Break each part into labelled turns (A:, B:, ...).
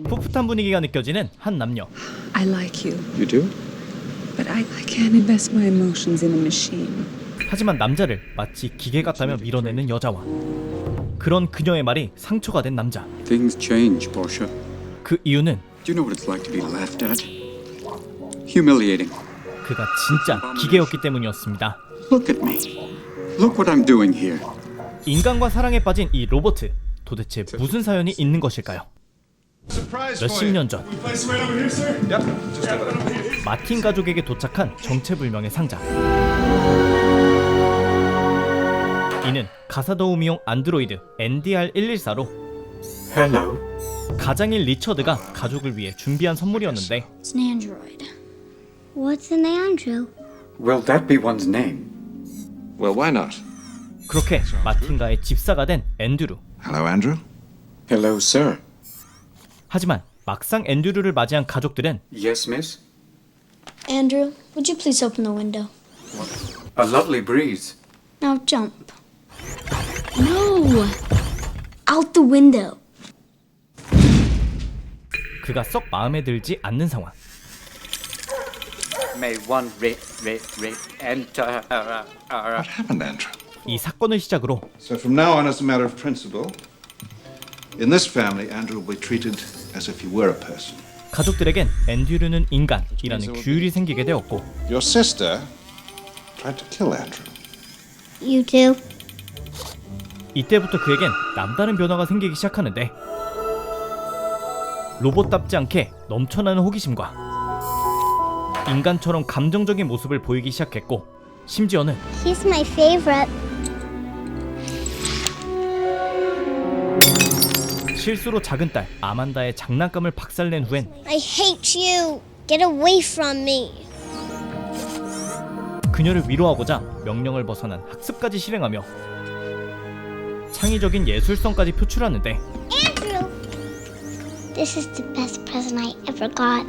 A: 풋풋한 분위기가 느껴지는 한 남녀.
B: I like you,
C: You do?
B: but I can't invest my emotions in a machine.
A: 하지만 남자를 마치 기계 같다며 밀어내는 여자와 그런 그녀의 말이 상처가 된 남자.
C: Things change, Portia.
A: 그 이유는
C: Do you know what it's like to be laughed at? Humiliating.
A: 그가 진짜 기계였기 때문이었습니다.
C: Look at me. Look what I'm doing here.
A: 인간과 사랑에 빠진 이 로봇, 도대체 무슨 사연이 있는 것일까요? 몇십 년 전 마틴 가족에게 도착한 정체불명의 상자. 이는 가사도우미용 안드로이드 NDR114로
C: Hello.
A: 가장인 리처드가 가족을 위해 준비한 선물이었는데
D: It's an android. What's an android?
C: Will that be one's name?
E: Well, why not?
A: 그렇게 마틴과의 집사가 된 앤드루.
E: Hello, Andrew.
C: Hello, sir.
A: 하지만 막상 앤드루를 맞이한 가족들은
C: Yes, miss?
D: Andrew, would you please open the window?
C: A lovely breeze.
D: Now jump. No! Out the window.
A: 그가 썩 마음에 들지 않는 상황.
F: May one enter.
E: What happened, Andrew?
A: 이 사건을 시작으로
E: So from now on, as a matter of principle, in this family, Andrew will be treated as if he were a person.
A: 가족들에겐 앤드류는 인간이라는 규율이 생기게 되었고
E: Your sister tried to kill Andrew.
D: You too?
A: 이때부터 그에겐 남다른 변화가 생기기 시작하는데 로봇답지 않게 넘쳐나는 호기심과 인간처럼 감정적인 모습을 보이기 시작했고 심지어는
D: He's my favorite.
A: 실수로 작은 딸 아만다의 장난감을 박살낸 후엔
D: I hate you. Get away from me.
A: 그녀를 위로하고자 명령을 벗어난 학습까지 실행하며 창의적인 예술성까지 표출하는데
D: Andrew! This is the best present I ever got.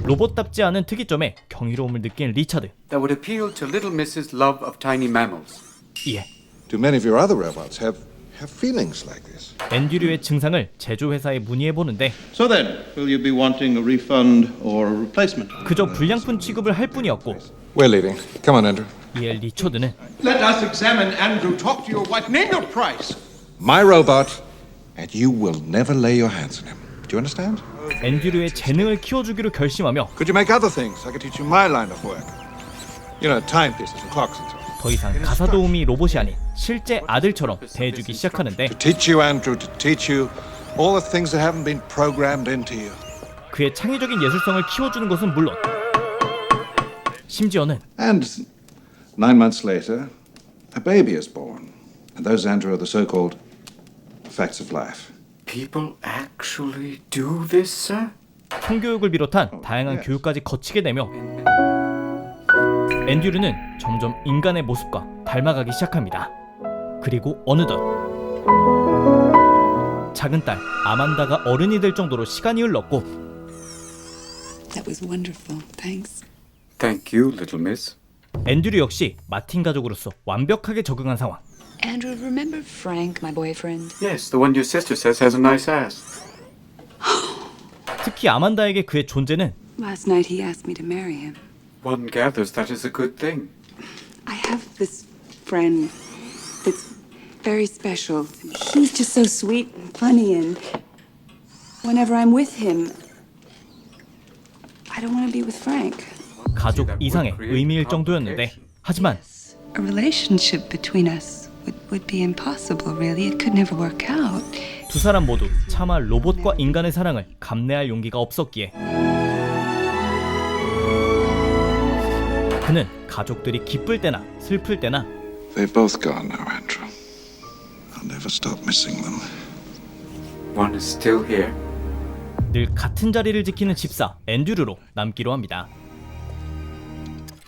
A: 로봇답지 않은 특이점에 경이로움을 느낀 리차드.
C: That would appeal to little Mrs. Love of tiny mammals.
A: 이에
E: Do many of your other robots have feelings like this?
A: 앤드류의 증상을 제조회사에 문의해보는데
G: So then, will you be wanting a refund or a replacement?
A: 그저 불량품 취급을 할 뿐이었고
E: We're leaving. Come on, Andrew.
A: 이에 리처드는
G: Let us examine Andrew. Talk to your wife. Name your price.
E: My robot, and you will never lay your hands on him. Do you understand?
A: 앤드류의 재능을 키워주기로 결심하며
E: Could you make other things? I could teach you my line of work. You know, timepieces and clocks and so on.
A: 더 이상 가사도우미 로봇이 아닌 실제 아들처럼 대해주기 시작하는데
E: To teach you, Andrew, to teach you all the things that haven't been programmed into you.
A: 그의 창의적인 예술성을 키워주는 것은 물론 심지어는
E: And 9 months later, a baby is born. And those, Andrew, are the so-called facts of life.
C: People actually do this, sir?
A: 성교육을 비롯한 다양한 교육까지 거치게 되며 앤드류는 점점 인간의 모습과 닮아가기 시작합니다. 그리고 어느덧 작은 딸 아만다가 어른이 될 정도로 시간이 흘렀고
B: That was wonderful. Thanks.
C: Thank you, little miss.
A: 앤드류 역시 마틴 가족으로서 완벽하게 적응한 상황.
B: Andrew, remember Frank, my boyfriend?
C: Yes, the one your sister says has a nice ass.
A: 특히 아만다에게 그의 존재는
B: Last night he asked me to marry him.
C: One gathers that is a good thing.
B: I have this friend that's very special. He's just so sweet and funny, and whenever I'm with him, I don't want to be with Frank.
A: 가족 이상의 의미일 정도였는데 하지만
B: A relationship between us would be impossible, really. It could never work out.
A: 두 사람 모두 차마 로봇과 인간의 사랑을 감내할 용기가 없었기에 그는 가족들이 기쁠 때나 슬플 때나
E: They're both gone now, Andrew. I'll never stop missing them.
C: One is still here.
A: 늘 같은 자리를 지키는 집사 앤드류로 남기로 합니다.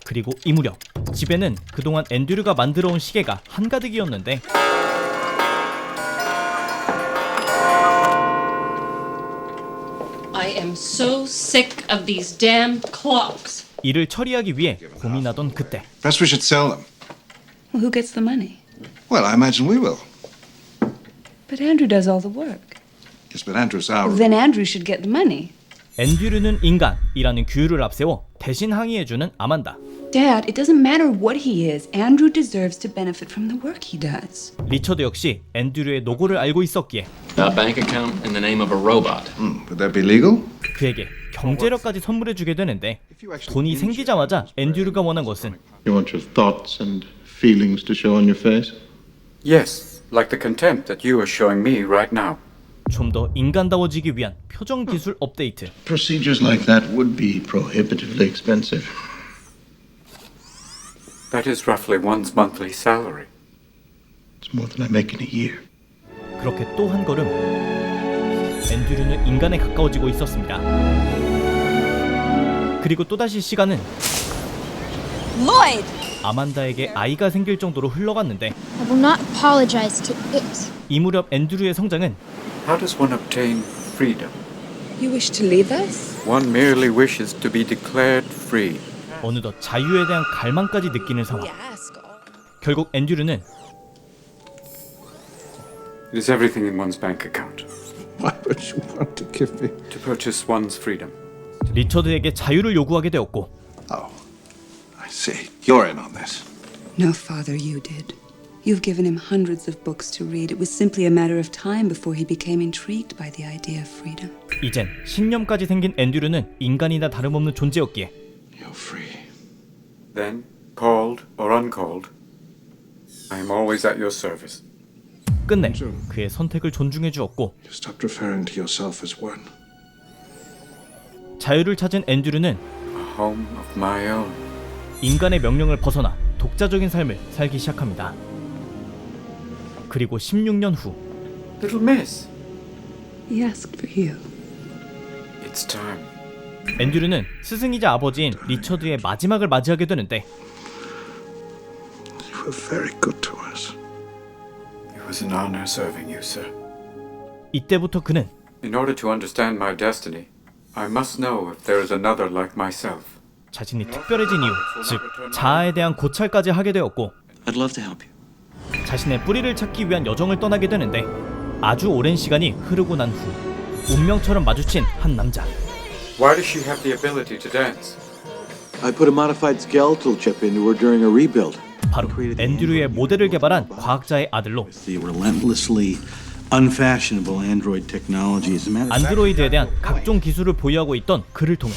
A: 그리고 이 무렵 집에는 그동안 앤드류가 만들어온 시계가 한가득이었는데
H: I am so sick of these damn clocks.
A: 이를 처리하기 위해 고민하던 그때
E: Perhaps we should sell them.
B: Well, who gets the money?
E: Well, I imagine we will.
B: But Andrew does all the work.
E: Yes, but Andrew's our...
B: Then Andrew should get the money.
A: 앤드류는 인간이라는 규율을 앞세워 대신 항의해주는 아만다.
B: Dad, it doesn't matter what he is. Andrew deserves to benefit from the work he does.
A: 리처드 역시 앤드류의 노고를 알고 있었기에
I: A bank account in the name of a robot.
E: Would that be legal?
A: 그에게 경제력까지 선물해주게 되는데 돈이 생기자마자 앤드류가 원한 것은
G: You want your thoughts and feelings to show on your face?
F: Yes, like the contempt that you are showing me right now.
A: 좀 더 인간다워지기 위한 표정 기술 업데이트.
G: Procedures like that would be prohibitively expensive.
F: That is roughly one's monthly salary.
G: It's more than I make in a year.
A: 그렇게 또 한 걸음 앤드류는 인간에 가까워지고 있었습니다. 그리고 또다시 시간은
B: Lloyd!
A: 아만다에게 아이가 생길 정도로 흘러갔는데
D: I will not apologize to it.
A: 이 무렵 앤드류의 성장은
F: How does one obtain freedom?
B: You wish to leave us?
F: One merely wishes to be declared free.
A: 어느덧 자유에 대한 갈망까지 느끼는 상황.
B: Ask.
A: 결국 앤드류는
F: It is everything in one's bank account
E: Why would you want to give me...
F: to purchase one's freedom.
A: 리처드에게 자유를 요구하게 되었고
E: Oh, I see. You're in on this.
B: No, Father, you did. You've given him hundreds of books to read. It was simply a matter of time before he became intrigued by the idea of freedom.
A: 이젠 신념까지 생긴 앤드류는 인간이나 다름없는 존재였기에
E: You're free.
F: Then, called or uncalled, I am always at your service.
A: 끝내 그의 선택을 존중해 주었고
E: You stopped referring to yourself as one.
A: 자유를 찾은 앤드류는
F: A home of my own.
A: 인간의 명령을 벗어나 독자적인 삶을 살기 시작합니다. 그리고 16년 후
F: Little miss,
B: He asked for you.
F: it's time.
A: 앤드류는 스승이자 아버지인 리처드의 마지막을 맞이하게 되는데
E: You were very good to us.
F: It was an honor serving you, sir.
A: 이때부터 그는
F: In order to understand my destiny, I must know if there is another like myself.
A: 자신이 특별해진 이유, 즉 자아에 대한 고찰까지 하게 되었고
C: I'd love to help you.
A: 자신의 뿌리를 찾기 위한 여정을 떠나게 되는데 아주 오랜 시간이 흐르고 난 후 운명처럼 마주친 한 남자.
F: Why does she have the ability to dance?
J: I put a modified skeletal chip into her during a rebuild.
A: 바로 앤드류의 모델을 개발한 과학자의 아들로
J: The relentlessly unfashionable android technology is a matter of fact.
A: 안드로이드에 대한 각종 기술을 보유하고 있던 그를 통해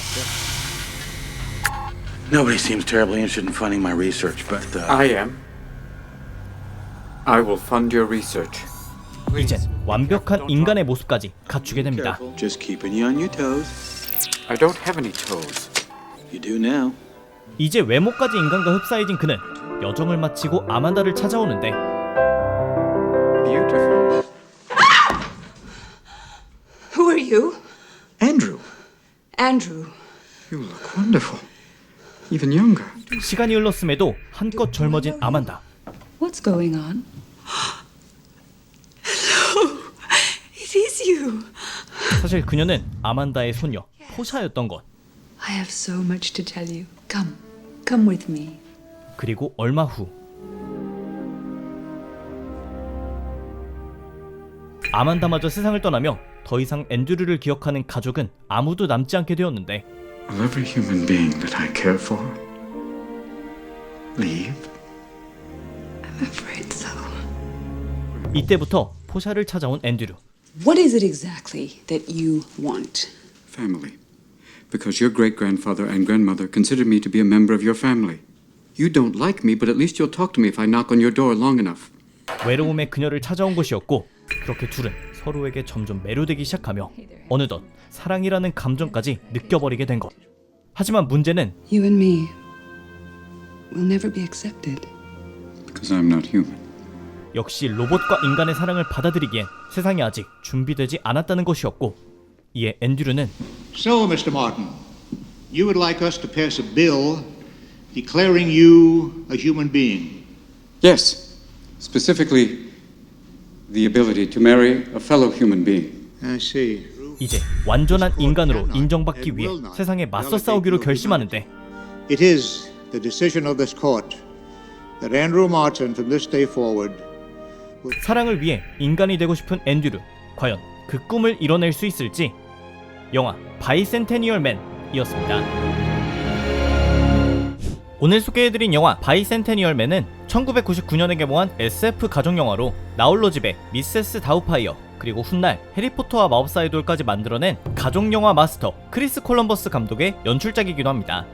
J: Nobody seems terribly interested in funding my research, but
F: I am. I will fund your research.
A: 이젠 완벽한 인간의 모습까지 갖추게 됩니다.
J: just keeping you on your toes.
F: I don't have any toes.
J: You do now.
A: 이제 외모까지 인간과 흡사해진 그는 여정을 마치고 아만다를 찾아오는데
F: Beautiful.
B: Who are you?
C: Andrew,
B: Andrew.
C: you look wonderful. Even younger.
A: 시간이 흘렀음에도 한껏 젊어진 아만다.
B: What's going on? Hello. It is you.
A: 사실 그녀는 아만다의 소녀 포샤였던 것.
B: I have so much to tell you. Come. Come with me.
A: 그리고 얼마 후 아만다마저 세상을 떠나며 더 이상 앤드류를 기억하는 가족은 아무도 남지 않게 되었는데
F: Will every human being that I care for leave?
B: I'm afraid so.
A: 이때부터 포샤를 찾아온 앤드류.
B: What is it exactly that you want?
F: Family. Because your great-grandfather and grandmother considered me to be a member of your family. You don't like me, but at least you'll talk to me if I knock on your door long enough.
A: 외로움에 그녀를 찾아온 것이었고 그렇게 둘은 서로에게 점점 매료되기 시작하며 어느덧 사랑이라는 감정까지 느껴버리게 된 것. 하지만 문제는
B: You and me will never be accepted.
F: Because I'm not human.
A: 역시 로봇과 인간의 사랑을 받아들이기엔 세상이 아직 준비되지 않았다는 것이었고 이에 앤드류는
G: So, Mr. Martin, you would like us to pass a bill declaring you a human being.
F: Yes. Specifically, the ability to marry a fellow human being.
G: I see.
A: 이제 완전한 인간으로 인정받기 위해 세상에 맞서 싸우기로 결심하는데
G: It is the decision of this court that Andrew Martin from this day forward
A: 사랑을 위해 인간이 되고 싶은 앤드류. 과연 그 꿈을 이뤄낼 수 있을지. 영화 바이센테니얼 맨이었습니다. 오늘 소개해드린 영화 바이센테니얼 맨은 1999년에 개봉한 SF 가족영화로 나홀로 집에 미세스 다우파이어, 그리고 훗날 해리포터와 마법사의 돌까지 만들어낸 가족영화 마스터 크리스 콜럼버스 감독의 연출작이기도 합니다.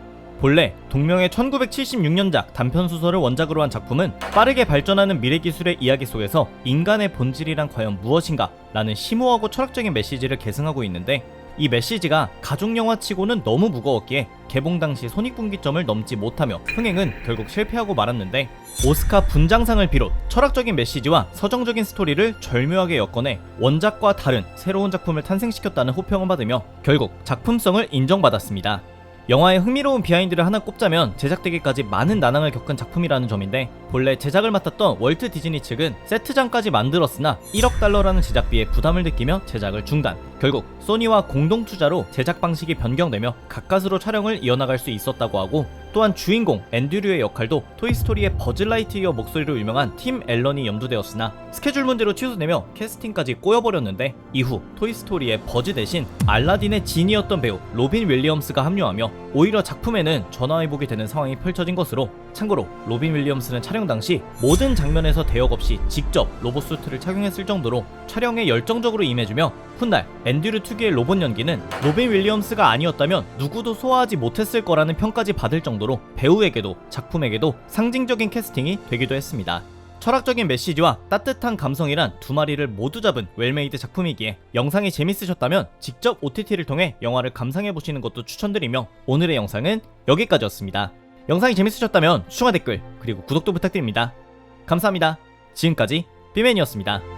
A: 본래 동명의 1976년작 단편소설을 원작으로 한 작품은 빠르게 발전하는 미래기술의 이야기 속에서 인간의 본질이란 과연 무엇인가 라는 심오하고 철학적인 메시지를 계승하고 있는데, 이 메시지가 가족영화치고는 너무 무거웠기에 개봉 당시 손익분기점을 넘지 못하며 흥행은 결국 실패하고 말았는데, 오스카 분장상을 비롯 철학적인 메시지와 서정적인 스토리를 절묘하게 엮어내 원작과 다른 새로운 작품을 탄생시켰다는 호평을 받으며 결국 작품성을 인정받았습니다. 영화의 흥미로운 비하인드를 하나 꼽자면 제작되기까지 많은 난항을 겪은 작품이라는 점인데, 본래 제작을 맡았던 월트 디즈니 측은 세트장까지 만들었으나 1억 달러라는 제작비에 부담을 느끼며 제작을 중단. 결국 소니와 공동 투자로 제작 방식이 변경되며 가까스로 촬영을 이어나갈 수 있었다고 하고, 또한 주인공 앤드류의 역할도 토이스토리의 버즈 라이트이어 목소리로 유명한 팀 앨런이 염두되었으나 스케줄 문제로 취소되며 캐스팅까지 꼬여버렸는데, 이후 토이스토리의 버즈 대신 알라딘의 진이었던 배우 로빈 윌리엄스가 합류하며 오히려 작품에는 전화위복이 되는 상황이 펼쳐진 것으로, 참고로 로빈 윌리엄스는 촬영 당시 모든 장면에서 대역 없이 직접 로봇 수트를 착용했을 정도로 촬영에 열정적으로 임해주며, 훗날 앤드류 특유의 로봇 연기는 로빈 윌리엄스가 아니었다면 누구도 소화하지 못했을 거라는 평까지 받을 정도로 배우에게도 작품에게도 상징적인 캐스팅이 되기도 했습니다. 철학적인 메시지와 따뜻한 감성이란 두 마리를 모두 잡은 웰메이드 작품이기에 영상이 재밌으셨다면 직접 OTT를 통해 영화를 감상해보시는 것도 추천드리며, 오늘의 영상은 여기까지였습니다. 영상이 재밌으셨다면 추천과 댓글 그리고 구독도 부탁드립니다. 감사합니다. 지금까지 비맨이었습니다.